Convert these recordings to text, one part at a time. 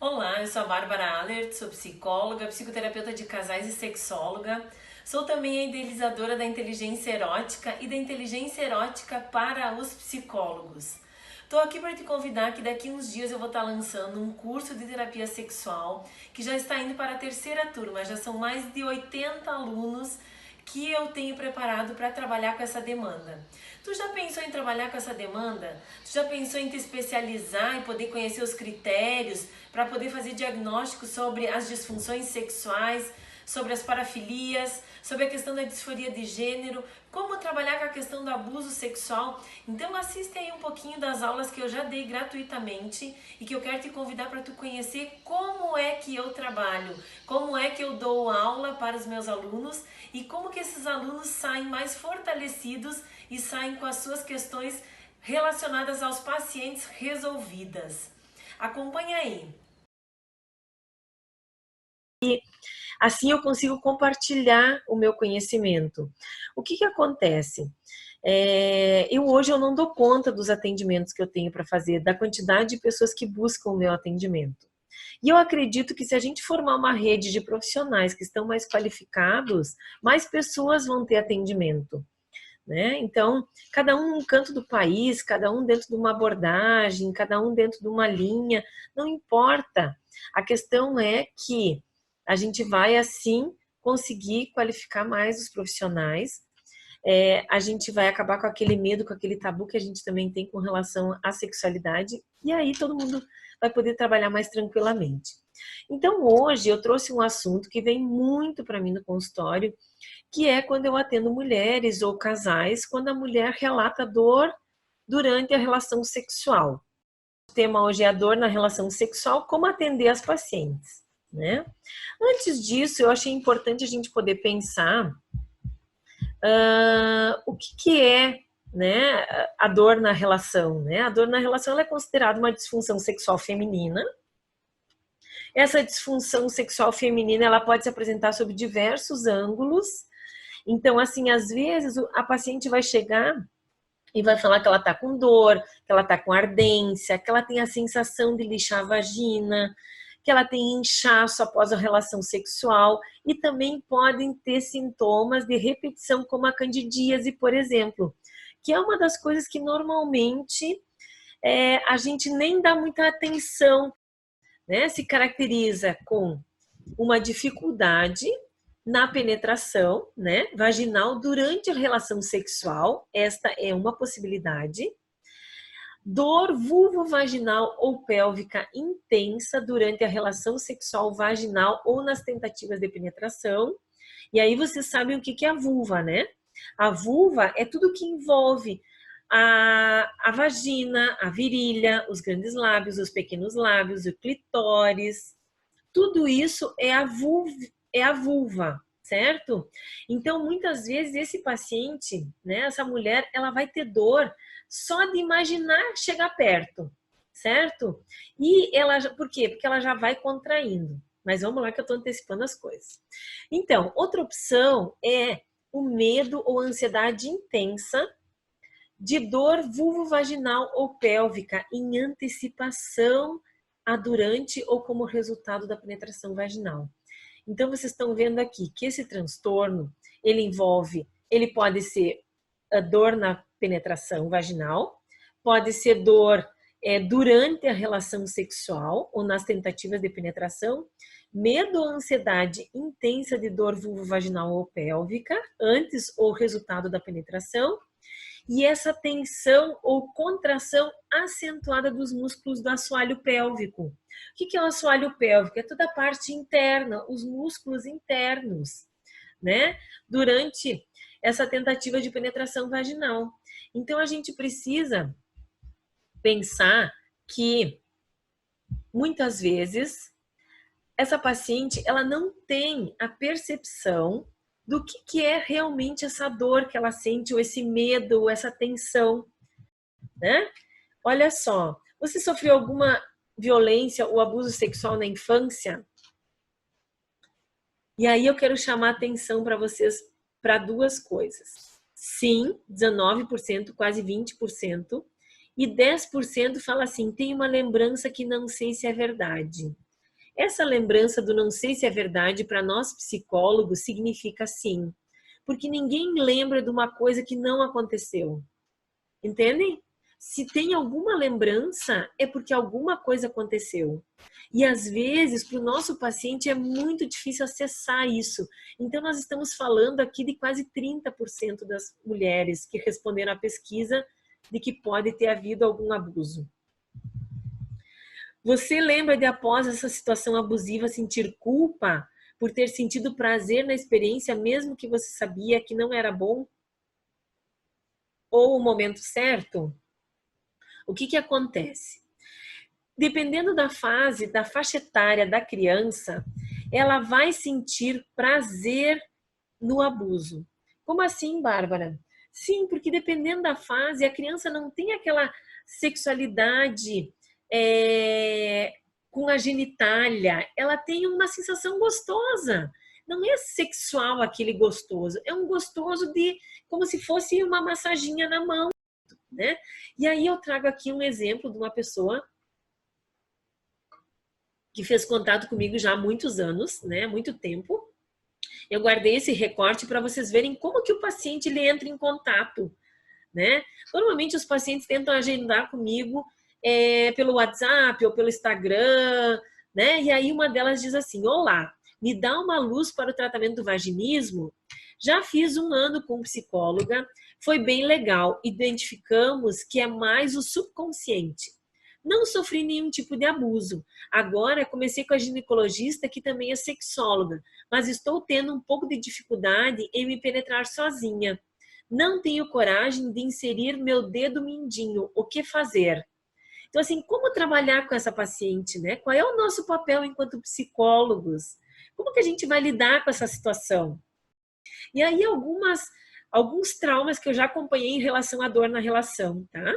Olá, eu sou a Bárbara Allert, sou psicóloga, psicoterapeuta de casais e sexóloga. Sou também a idealizadora da inteligência erótica e da inteligência erótica para os psicólogos. Estou aqui para te convidar que daqui uns dias eu vou estar lançando um curso de terapia sexual que já está indo para a terceira turma. Já são mais de 80 alunos que eu tenho preparado para trabalhar com essa demanda. Tu já pensou em trabalhar com essa demanda? Tu já pensou em te especializar e poder conhecer os critérios para poder fazer diagnóstico sobre as disfunções sexuais, sobre as parafilias, sobre a questão da disforia de gênero, como trabalhar com a questão do abuso sexual? Então assiste aí um pouquinho das aulas que eu já dei gratuitamente e que eu quero te convidar para tu conhecer como é que eu trabalho, como é que eu dou aula para os meus alunos e como que esses alunos saem mais fortalecidos e saem com as suas questões relacionadas aos pacientes resolvidas. Acompanha aí. Assim eu consigo compartilhar o meu conhecimento. O que acontece? Hoje eu não dou conta dos atendimentos que eu tenho para fazer, da quantidade de pessoas que buscam o meu atendimento. E eu acredito que se a gente formar uma rede de profissionais que estão mais qualificados, mais pessoas vão ter atendimento, né? Então, cada um num canto do país, cada um dentro de uma abordagem, cada um dentro de uma linha, não importa. A questão é que a gente vai, assim, conseguir qualificar mais os profissionais. A gente vai acabar com aquele medo, com aquele tabu que a gente também tem com relação à sexualidade, e aí todo mundo vai poder trabalhar mais tranquilamente. Então, hoje eu trouxe um assunto que vem muito para mim no consultório, que é quando eu atendo mulheres ou casais, quando a mulher relata dor durante a relação sexual. O tema hoje é a dor na relação sexual, como atender as pacientes, né? Antes disso, eu achei importante a gente poder pensar o que é, né, a dor na relação, né? A dor na relação ela é considerada uma disfunção sexual feminina. Essa disfunção sexual feminina ela pode se apresentar sob diversos ângulos. Então, assim, às vezes a paciente vai chegar e vai falar que ela tá com dor, que ela tá com ardência, que ela tem a sensação de lixar a vagina, que ela tem inchaço após a relação sexual e também podem ter sintomas de repetição como a candidíase, por exemplo, que é uma das coisas que normalmente a gente nem dá muita atenção, né? Se caracteriza com uma dificuldade na penetração, né, vaginal durante a relação sexual, esta é uma possibilidade. Dor vulvovaginal ou pélvica intensa durante a relação sexual vaginal ou nas tentativas de penetração. E aí vocês sabem o que é a vulva, né? A vulva é tudo que envolve a vagina, a virilha, os grandes lábios, os pequenos lábios, o clitóris. Tudo isso é a vulva, certo? Então, muitas vezes, esse paciente, né, essa mulher, ela vai ter dor só de imaginar chegar perto, certo? E ela, por quê? Porque ela já vai contraindo. Mas vamos lá que eu estou antecipando as coisas. Então, outra opção é o medo ou ansiedade intensa de dor vulvovaginal ou pélvica em antecipação a durante ou como resultado da penetração vaginal. Então, vocês estão vendo aqui que esse transtorno, ele pode ser a dor na penetração vaginal, pode ser dor durante a relação sexual ou nas tentativas de penetração, medo ou ansiedade intensa de dor vulvovaginal ou pélvica, antes ou resultado da penetração, e essa tensão ou contração acentuada dos músculos do assoalho pélvico. O que é o assoalho pélvico? É toda a parte interna, os músculos internos, né? Durante essa tentativa de penetração vaginal. Então, a gente precisa pensar que, muitas vezes, essa paciente, ela não tem a percepção do que é realmente essa dor que ela sente, ou esse medo, ou essa tensão, né? Olha só, você sofreu alguma violência ou abuso sexual na infância? E aí eu quero chamar a atenção para vocês para duas coisas. Sim, 19%, quase 20%, e 10% fala assim, tem uma lembrança que não sei se é verdade. Essa lembrança do não sei se é verdade, para nós psicólogos, significa sim. Porque ninguém lembra de uma coisa que não aconteceu. Entendem? Se tem alguma lembrança, é porque alguma coisa aconteceu. E às vezes, para o nosso paciente, é muito difícil acessar isso. Então, nós estamos falando aqui de quase 30% das mulheres que responderam à pesquisa de que pode ter havido algum abuso. Você lembra de, após essa situação abusiva, sentir culpa por ter sentido prazer na experiência, mesmo que você sabia que não era bom? Ou o momento certo? O que acontece? Dependendo da fase, da faixa etária da criança, ela vai sentir prazer no abuso. Como assim, Bárbara? Sim, porque dependendo da fase, a criança não tem aquela sexualidade com a genitália, ela tem uma sensação gostosa. Não é sexual aquele gostoso, é um gostoso de como se fosse uma massaginha na mão, né? E aí eu trago aqui um exemplo de uma pessoa que fez contato comigo já há muitos anos, né? Muito tempo. Eu guardei esse recorte para vocês verem como que o paciente ele entra em contato, né? Normalmente os pacientes tentam agendar comigo pelo WhatsApp ou pelo Instagram, né? E aí uma delas diz assim: olá, me dá uma luz para o tratamento do vaginismo? Já fiz 1 ano com psicóloga, foi bem legal. Identificamos que é mais o subconsciente. Não sofri nenhum tipo de abuso. Agora comecei com a ginecologista, que também é sexóloga, mas estou tendo um pouco de dificuldade em me penetrar sozinha. Não tenho coragem de inserir meu dedo mindinho. O que fazer? Então, assim, como trabalhar com essa paciente, né? Qual é o nosso papel enquanto psicólogos? Como que a gente vai lidar com essa situação? E aí, alguns traumas que eu já acompanhei em relação à dor na relação, tá?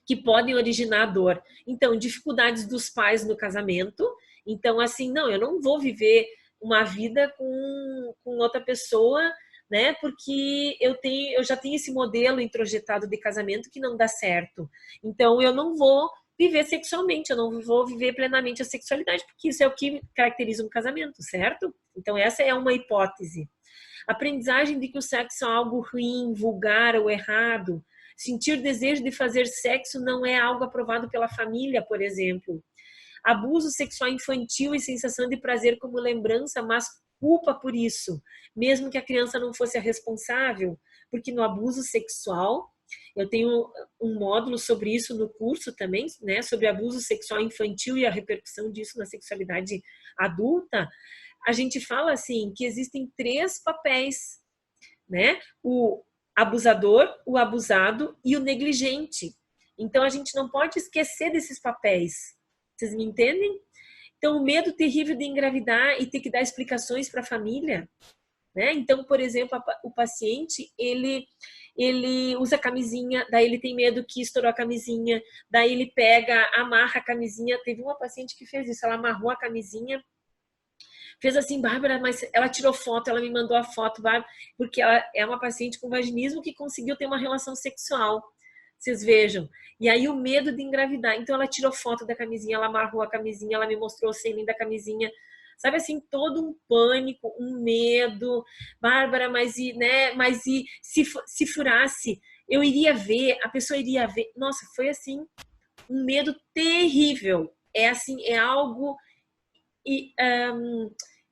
Que podem originar dor. Então, dificuldades dos pais no casamento. Então, assim, não, eu não vou viver uma vida com outra pessoa, né? Porque eu já tenho esse modelo introjetado de casamento que não dá certo. Então, eu não vou viver sexualmente, eu não vou viver plenamente a sexualidade, porque isso é o que caracteriza um casamento, certo? Então, essa é uma hipótese. Aprendizagem de que o sexo é algo ruim, vulgar ou errado. Sentir desejo de fazer sexo não é algo aprovado pela família, por exemplo. Abuso sexual infantil e sensação de prazer como lembrança, mas culpa por isso, mesmo que a criança não fosse a responsável, porque no abuso sexual, eu tenho um módulo sobre isso no curso também, né, sobre abuso sexual infantil e a repercussão disso na sexualidade adulta. A gente fala assim que existem 3 papéis, né? O abusador, o abusado e o negligente. Então a gente não pode esquecer desses papéis. Vocês me entendem? Então o medo terrível de engravidar e ter que dar explicações para a família, né? Então, por exemplo, o paciente, ele usa camisinha, daí ele tem medo que estourou a camisinha, daí ele pega, amarra a camisinha. Teve uma paciente que fez isso, ela amarrou a camisinha, fez assim, Bárbara, mas ela tirou foto, ela me mandou a foto, Bárbara, porque ela é uma paciente com vaginismo que conseguiu ter uma relação sexual. Vocês vejam. E aí o medo de engravidar. Então ela tirou foto da camisinha, ela amarrou a camisinha, ela me mostrou o selinho da camisinha. Sabe assim, todo um pânico, um medo. Bárbara, mas e, né? Mas e se furasse? Eu iria ver, a pessoa iria ver. Nossa, foi assim, um medo terrível. É assim, é algo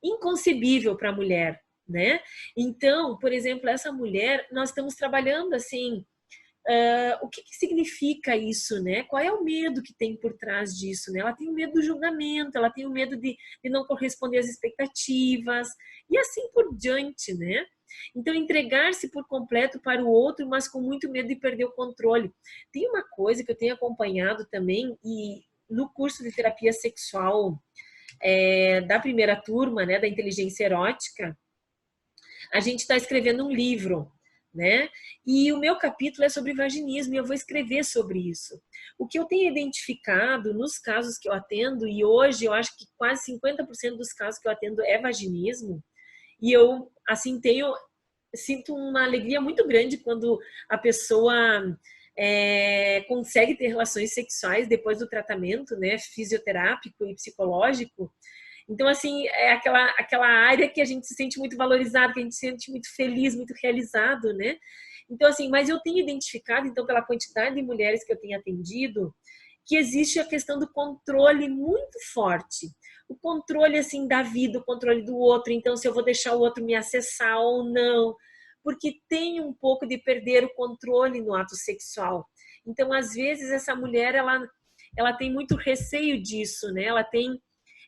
inconcebível para a mulher, né? Então, por exemplo, essa mulher, nós estamos trabalhando assim, o que significa isso, né? Qual é o medo que tem por trás disso, né? Ela tem o medo do julgamento, ela tem o medo de não corresponder às expectativas e assim por diante, né? Então, entregar-se por completo para o outro, mas com muito medo de perder o controle. Tem uma coisa que eu tenho acompanhado também, e no curso de terapia sexual da primeira turma, né, da inteligência erótica, a gente está escrevendo um livro, né? E o meu capítulo é sobre vaginismo e eu vou escrever sobre isso. O que eu tenho identificado nos casos que eu atendo, e hoje eu acho que quase 50% dos casos que eu atendo é vaginismo, e eu, assim, sinto uma alegria muito grande quando a pessoa consegue ter relações sexuais depois do tratamento, né, fisioterápico e psicológico. Então, assim, é aquela área que a gente se sente muito valorizado, que a gente se sente muito feliz, muito realizado, né? Então, assim, mas eu tenho identificado, então, pela quantidade de mulheres que eu tenho atendido, que existe a questão do controle muito forte. O controle, assim, da vida, o controle do outro. Então, se eu vou deixar o outro me acessar ou não. Porque tem um pouco de perder o controle no ato sexual. Então, às vezes, essa mulher, ela tem muito receio disso, né? Ela tem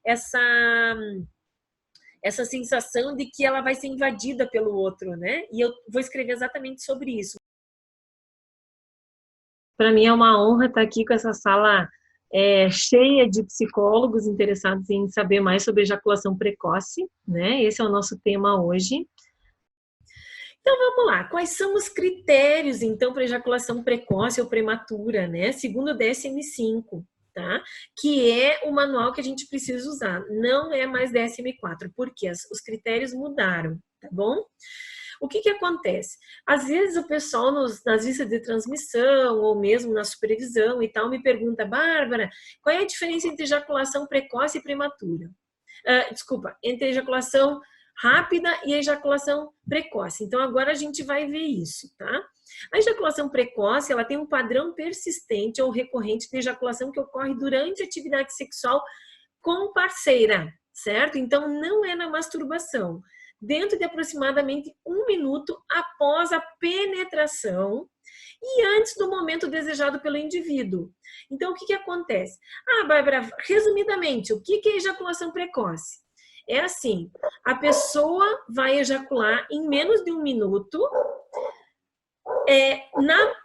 essa sensação de que ela vai ser invadida pelo outro, né? E eu vou escrever exatamente sobre isso. Para mim é uma honra estar aqui com essa sala cheia de psicólogos interessados em saber mais sobre ejaculação precoce, né? Esse é o nosso tema hoje. Então vamos lá, quais são os critérios então para ejaculação precoce ou prematura, né? Segundo o DSM-5, tá? Que é o manual que a gente precisa usar, não é mais DSM-4, porque os critérios mudaram, tá bom? O que acontece? Às vezes o pessoal nas listas de transmissão ou mesmo na supervisão e tal me pergunta, Bárbara, qual é a diferença entre ejaculação precoce e prematura? Entre ejaculação rápida e ejaculação precoce. Então agora a gente vai ver isso, tá? A ejaculação precoce, ela tem um padrão persistente ou recorrente de ejaculação que ocorre durante a atividade sexual com parceira, certo? Então não é na masturbação. Dentro de aproximadamente 1 minuto após a penetração e antes do momento desejado pelo indivíduo. Então, o que acontece? Bárbara, resumidamente, o que é ejaculação precoce? É assim, a pessoa vai ejacular em menos de 1 minuto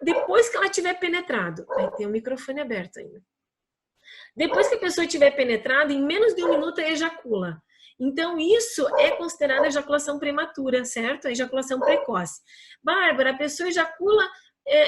depois que ela tiver penetrado. Aí tem o microfone aberto ainda. Depois que a pessoa tiver penetrado, em menos de 1 minuto ela ejacula. Então, isso é considerado ejaculação prematura, certo? A ejaculação precoce. Bárbara, a pessoa ejacula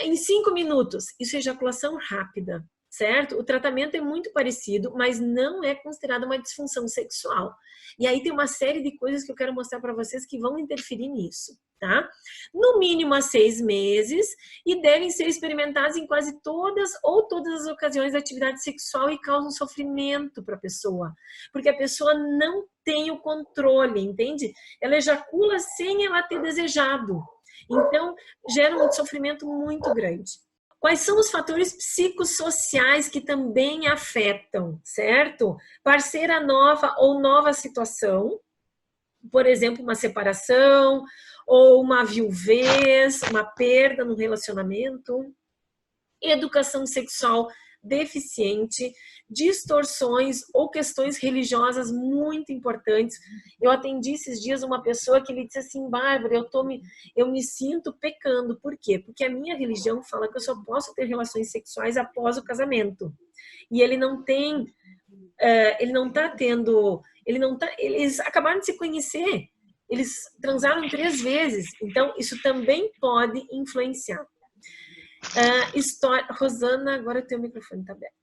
em 5 minutos. Isso é ejaculação rápida, certo? O tratamento é muito parecido, mas não é considerado uma disfunção sexual. E aí tem uma série de coisas que eu quero mostrar para vocês que vão interferir nisso, tá? No mínimo há 6 meses e devem ser experimentados em quase todas as ocasiões da atividade sexual e causam sofrimento para a pessoa, porque a pessoa não tem o controle, entende? Ela ejacula sem ela ter desejado. Então, gera um sofrimento muito grande. Quais são os fatores psicossociais que também afetam, certo? Parceira nova ou nova situação, por exemplo, uma separação, ou uma viuvez, uma perda no relacionamento, educação sexual deficiente, distorções ou questões religiosas muito importantes. Eu atendi esses dias uma pessoa que ele disse assim, Bárbara, eu me sinto pecando. Por quê? Porque a minha religião fala que eu só posso ter relações sexuais após o casamento. E ele não tem, eles acabaram de se conhecer, eles transaram 3 vezes, então isso também pode influenciar. Rosana, agora o teu microfone está aberto.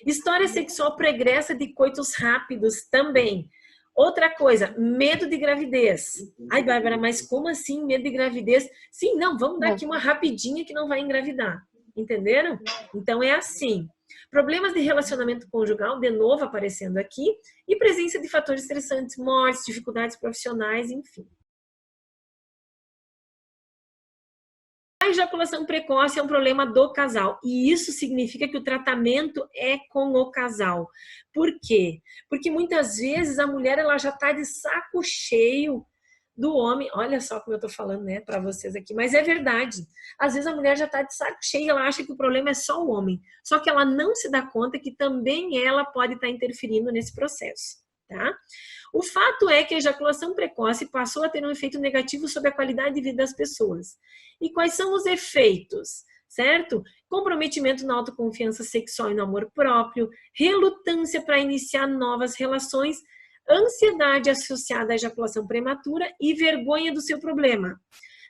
História sexual pregressa de coitos rápidos também. Outra coisa, medo de gravidez. Ai, Bárbara, mas como assim medo de gravidez? Sim, não, vamos dar aqui uma rapidinha que não vai engravidar. Entenderam? Então é assim. Problemas de relacionamento conjugal, de novo aparecendo aqui, e presença de fatores estressantes, mortes, dificuldades profissionais, enfim. A ejaculação precoce é um problema do casal e isso significa que o tratamento é com o casal. Por quê? Porque muitas vezes a mulher ela já está de saco cheio do homem. Olha só como eu estou falando, né, para vocês aqui, mas é verdade. Às vezes a mulher já está de saco cheio, ela acha que o problema é só o homem, só que ela não se dá conta que também ela pode estar interferindo nesse processo, tá? O fato é que a ejaculação precoce passou a ter um efeito negativo sobre a qualidade de vida das pessoas. E quais são os efeitos? Certo? Comprometimento na autoconfiança sexual e no amor próprio, relutância para iniciar novas relações, ansiedade associada à ejaculação prematura e vergonha do seu problema.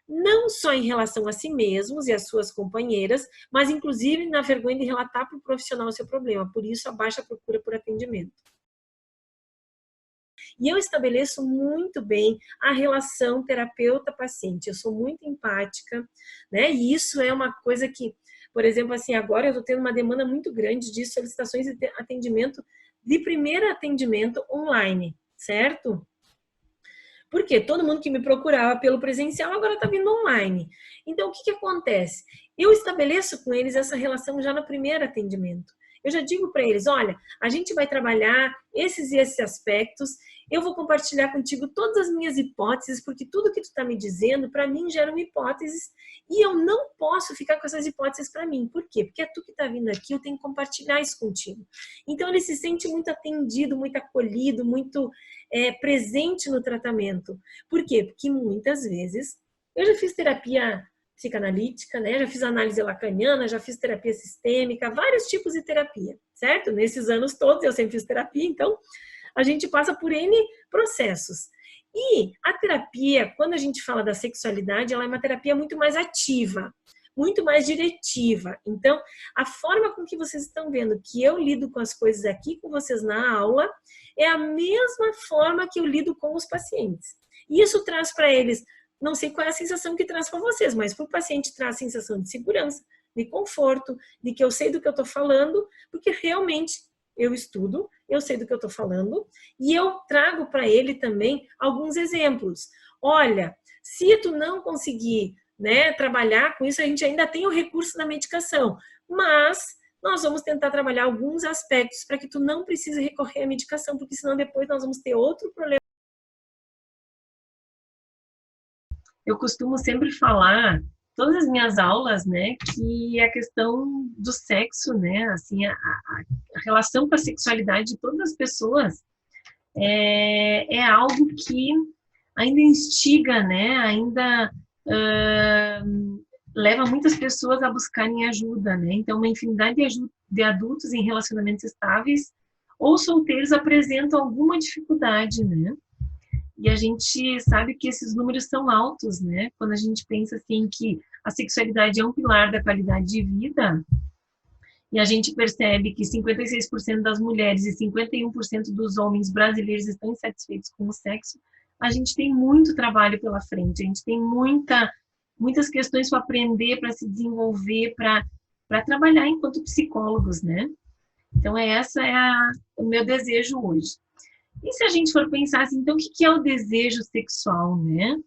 Não só em relação a si mesmos e às suas companheiras, mas inclusive na vergonha de relatar para o profissional o seu problema. Por isso, a baixa procura por atendimento. E eu estabeleço muito bem a relação terapeuta-paciente. Eu sou muito empática, né? E isso é uma coisa que, Por exemplo, assim, agora eu estou tendo uma demanda muito grande de solicitações de atendimento, de primeiro atendimento online, certo? Porque todo mundo que me procurava pelo presencial agora está vindo online. Então, o que acontece? Eu estabeleço com eles essa relação já no primeiro atendimento. Eu já digo para eles, olha, a gente vai trabalhar esses e esses aspectos, eu vou compartilhar contigo todas as minhas hipóteses, porque tudo que tu está me dizendo, para mim, geram hipóteses, e eu não posso ficar com essas hipóteses para mim. Por quê? Porque é tu que está vindo aqui, eu tenho que compartilhar isso contigo. Então, ele se sente muito atendido, muito acolhido, muito presente no tratamento. Por quê? Porque muitas vezes, eu já fiz terapia psicanalítica, né? Já fiz análise lacaniana, já fiz terapia sistêmica, vários tipos de terapia, certo? Nesses anos todos eu sempre fiz terapia, então a gente passa por N processos. E a terapia, quando a gente fala da sexualidade, ela é uma terapia muito mais ativa, muito mais diretiva. Então, a forma com que vocês estão vendo que eu lido com as coisas aqui com vocês na aula é a mesma forma que eu lido com os pacientes. E isso traz para eles, não sei qual é a sensação que traz para vocês, mas para o paciente traz a sensação de segurança, de conforto, de que eu sei do que eu estou falando, porque realmente eu estudo, eu sei do que eu estou falando, e eu trago para ele também alguns exemplos. Olha, se tu não conseguir, né, trabalhar com isso, a gente ainda tem o recurso da medicação, mas nós vamos tentar trabalhar alguns aspectos para que tu não precise recorrer à medicação, porque senão depois nós vamos ter outro problema. Eu costumo sempre falar, todas as minhas aulas, né, que a questão do sexo, né, assim, a relação com a sexualidade de todas as pessoas é algo que ainda instiga, né, ainda leva muitas pessoas a buscarem ajuda, né, então uma infinidade de adultos em relacionamentos estáveis ou solteiros apresentam alguma dificuldade, né. E a gente sabe que esses números são altos, né? Quando a gente pensa assim que a sexualidade é um pilar da qualidade de vida, e a gente percebe que 56% das mulheres e 51% dos homens brasileiros estão insatisfeitos com o sexo, a gente tem muito trabalho pela frente, a gente tem muitas questões para aprender, para se desenvolver, para trabalhar enquanto psicólogos, né? Então, essa é o meu desejo hoje. E se a gente for pensar assim, então o que é o desejo sexual, né?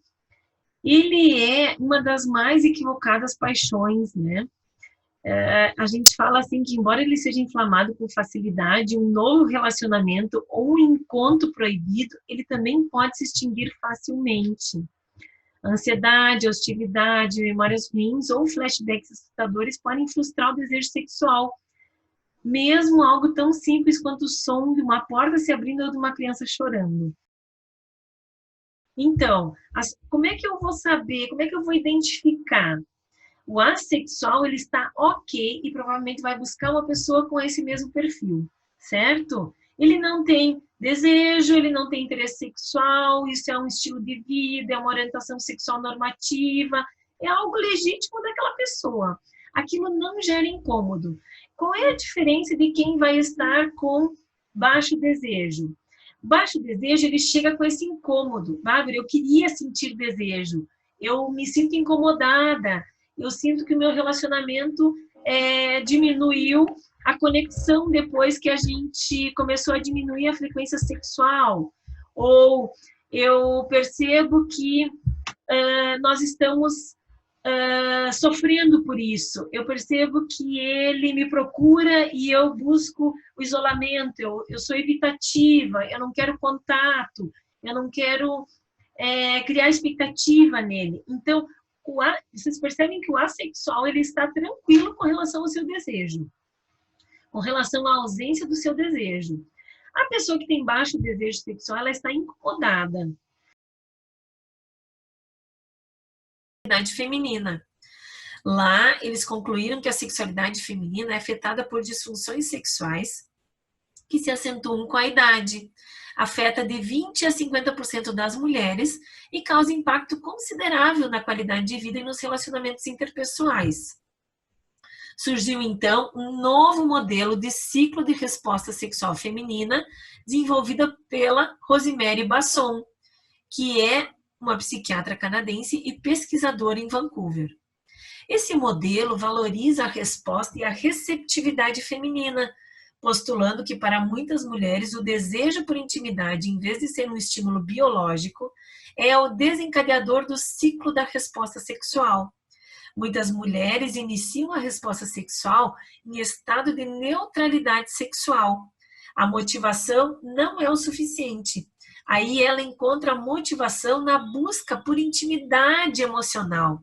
Ele é uma das mais equivocadas paixões, né? A gente fala assim que embora ele seja inflamado com facilidade, um novo relacionamento ou um encontro proibido, ele também pode se extinguir facilmente. Ansiedade, hostilidade, memórias ruins ou flashbacks assustadores podem frustrar o desejo sexual. Mesmo algo tão simples quanto o som de uma porta se abrindo ou de uma criança chorando. Então, como é que eu vou saber, como é que eu vou identificar? O assexual, ele está ok e provavelmente vai buscar uma pessoa com esse mesmo perfil, certo? Ele não tem desejo, ele não tem interesse sexual, isso é um estilo de vida, é uma orientação sexual normativa, é algo legítimo daquela pessoa. Aquilo não gera incômodo. Qual é a diferença de quem vai estar com baixo desejo? Baixo desejo, ele chega com esse incômodo. Bárbara, eu queria sentir desejo. Eu me sinto incomodada. Eu sinto que o meu relacionamento diminuiu a conexão depois que a gente começou a diminuir a frequência sexual. Ou eu percebo que nós estamos sofrendo por isso. Eu percebo que ele me procura e eu busco o isolamento, eu sou evitativa, eu não quero contato, eu não quero criar expectativa nele. Então, vocês percebem que o assexual ele está tranquilo com relação ao seu desejo, com relação à ausência do seu desejo. A pessoa que tem baixo desejo sexual, ela está incomodada. Feminina. Lá, eles concluíram que a sexualidade feminina é afetada por disfunções sexuais que se acentuam com a idade, afeta de 20% a 50% das mulheres e causa impacto considerável na qualidade de vida e nos relacionamentos interpessoais. Surgiu, então, um novo modelo de ciclo de resposta sexual feminina desenvolvida pela Rosemary Basson, que é uma psiquiatra canadense e pesquisadora em Vancouver. Esse modelo valoriza a resposta e a receptividade feminina, postulando que para muitas mulheres o desejo por intimidade, em vez de ser um estímulo biológico, é o desencadeador do ciclo da resposta sexual. Muitas mulheres iniciam a resposta sexual em estado de neutralidade sexual. A motivação não é o suficiente. Aí ela encontra a motivação na busca por intimidade emocional,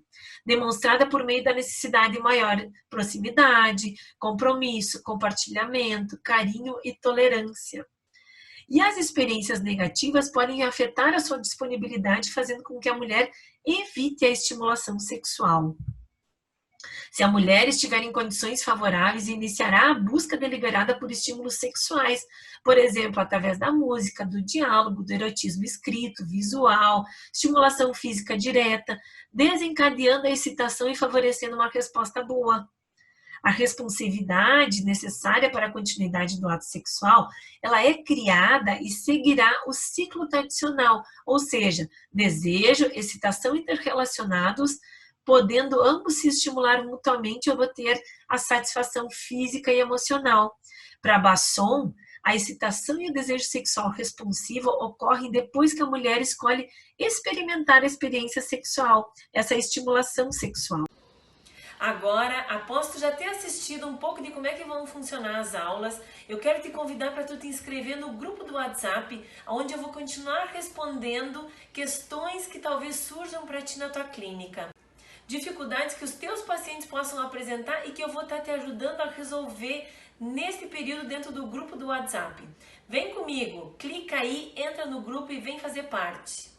demonstrada por meio da necessidade de maior proximidade, compromisso, compartilhamento, carinho e tolerância. E as experiências negativas podem afetar a sua disponibilidade, fazendo com que a mulher evite a estimulação sexual. Se a mulher estiver em condições favoráveis, iniciará a busca deliberada por estímulos sexuais, por exemplo, através da música, do diálogo, do erotismo escrito, visual, estimulação física direta, desencadeando a excitação e favorecendo uma resposta boa. A responsividade necessária para a continuidade do ato sexual, ela é criada e seguirá o ciclo tradicional, ou seja, desejo, excitação interrelacionados, podendo ambos se estimular mutuamente e obter a satisfação física e emocional. Para Basson, a excitação e o desejo sexual responsivo ocorrem depois que a mulher escolhe experimentar a experiência sexual, essa estimulação sexual. Agora, após tu já ter assistido um pouco de como é que vão funcionar as aulas, eu quero te convidar para tu te inscrever no grupo do WhatsApp, onde eu vou continuar respondendo questões que talvez surjam para ti na tua clínica. Dificuldades que os teus pacientes possam apresentar e que eu vou estar te ajudando a resolver neste período dentro do grupo do WhatsApp. Vem comigo, clica aí, entra no grupo e vem fazer parte.